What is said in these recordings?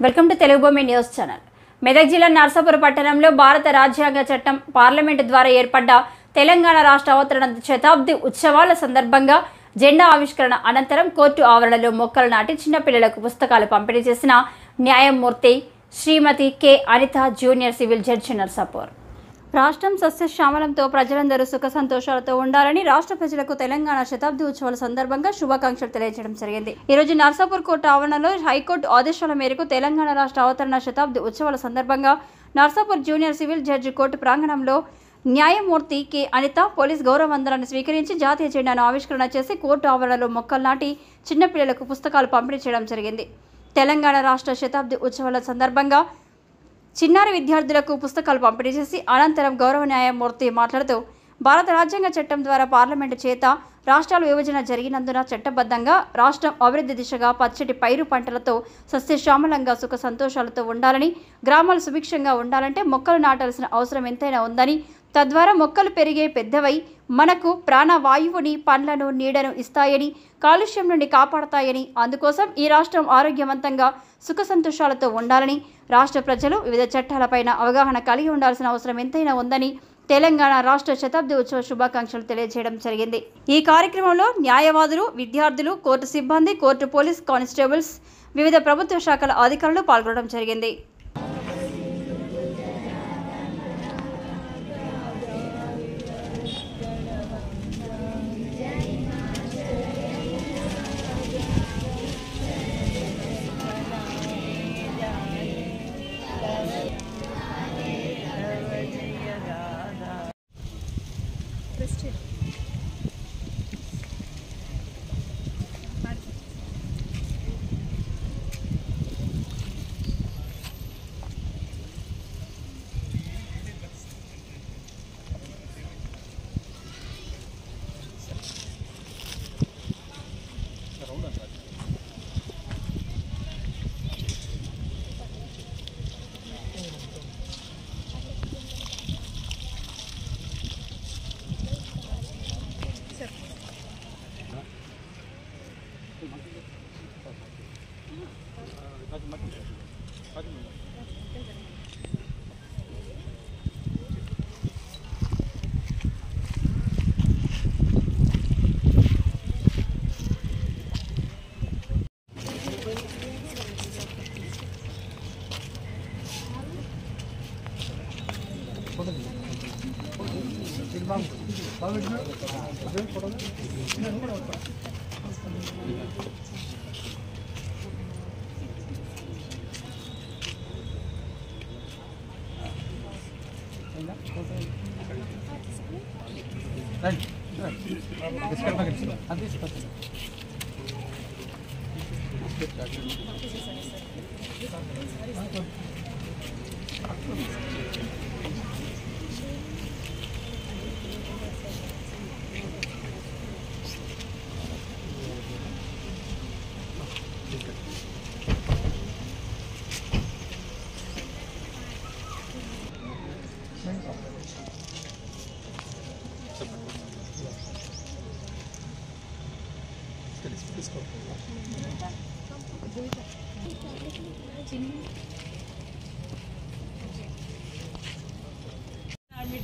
Welcome to Telugu భూమి news channel. Medak జిల్లా నర్సాపూర్ పట్టణంలో భారత రాజ్యాంగ చట్టం పార్లమెంటు ద్వారా ఏర్పడ్డ తెలంగాణ రాష్ట్ర అవతరణ శతాబ్ది ఉత్సవాల సందర్భంగా జెండా ఆవిష్కరణ అనంతరం కోర్టు ఆవరణలో మొక్కలు నాటి చిన్నపిల్లలకు పుస్తకాలు పంపిణీ చేసిన న్యాయమూర్తి Shrimati K Anitha junior civil judge Narsapur. రాష్ట్రం సస్యశ్యామలంతో ప్రజలందరూ సుఖ సంతోషాలతో ఉండాలని రాష్ట్ర ప్రజలకు తెలంగాణ శతాబ్ది ఉత్సవాల సందర్భంగా శుభాకాంక్షలు తెలియజేయడం జరిగింది. ఈ రోజు నర్సాపూర్ కోర్టు ఆవరణలో హైకోర్టు ఆదేశాల మేరకు తెలంగాణ రాష్ట్ర అవతరణ శతాబ్ది ఉత్సవాల సందర్భంగా Narsapur junior civil judge court ప్రాంగణంలో న్యాయమూర్తి కె అనిత పోలీస్ గౌరవ వందనాన్ని స్వీకరించి జాతీయ జెండాను ఆవిష్కరణ చేసి కోర్టు ఆవరణలో మొక్కలు నాటి చిన్నపిల్లలకు పుస్తకాలు పంపిణీ చేయడం జరిగింది. తెలంగాణ రాష్ట్ర శతాబ్ది ఉత్సవాల సందర్భంగా చిన్నారి విద్యార్థులకు పుస్తకాలు పంపిణీ చేసి అనంతరం గౌరవ న్యాయమూర్తి మాట్లాడుతూ భారత రాజ్యాంగ చట్టం ద్వారా పార్లమెంటు చేత రాష్ట్రాల విభజన జరిగినందున చట్టబద్ధంగా రాష్ట్రం అభివృద్ధి దిశగా పచ్చటి పైరు పంటలతో సస్యశ్యామలంగా సుఖ సంతోషాలతో ఉండాలని, గ్రామాలు సుభిక్షంగా ఉండాలంటే మొక్కలు నాటాల్సిన అవసరం ఎంతైనా ఉందని, తద్వారా మొక్కలు పెరిగే పెద్దవై మనకు ప్రాణవాయువుని, పండ్లను, నీడను ఇస్తాయని, కాలుష్యం నుండి కాపాడతాయని, అందుకోసం ఈ రాష్ట్రం ఆరోగ్యవంతంగా సుఖ సంతోషాలతో ఉండాలని, రాష్ట్ర ప్రజలు వివిధ చట్టాలపైన అవగాహన కలిగి ఉండాల్సిన అవసరం ఎంతైనా ఉందని తెలంగాణ రాష్ట్ర శతాబ్ది ఉత్సవ శుభాకాంక్షలు తెలియజేయడం జరిగింది. ఈ కార్యక్రమంలో న్యాయవాదులు, విద్యార్థులు, కోర్టు సిబ్బంది, కోర్టు పోలీస్ కానిస్టేబుల్స్, వివిధ ప్రభుత్వ శాఖల అధికారులు పాల్గొనడం జరిగింది.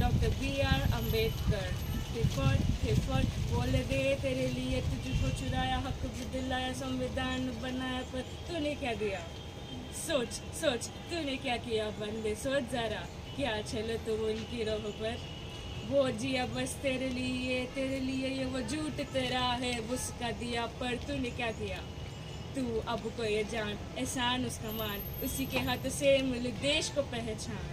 Doctor B.R. अम्बेडकर हिफट बोले दे तेरे लिए तुझको चुराया, हक भी दिलाया, संविधान बनाया, पर तूने क्या दिया? सोच सोच तूने क्या किया बंदे, सोच जरा क्या चलो तुम उनकी राह पर। वो जिया बस तेरे लिए ये वजूद तेरा है, उसका दिया पर तूने क्या किया? तू अब को ये जान एहसान उसका मान, उसी के हाथ से मिले देश को पहचान।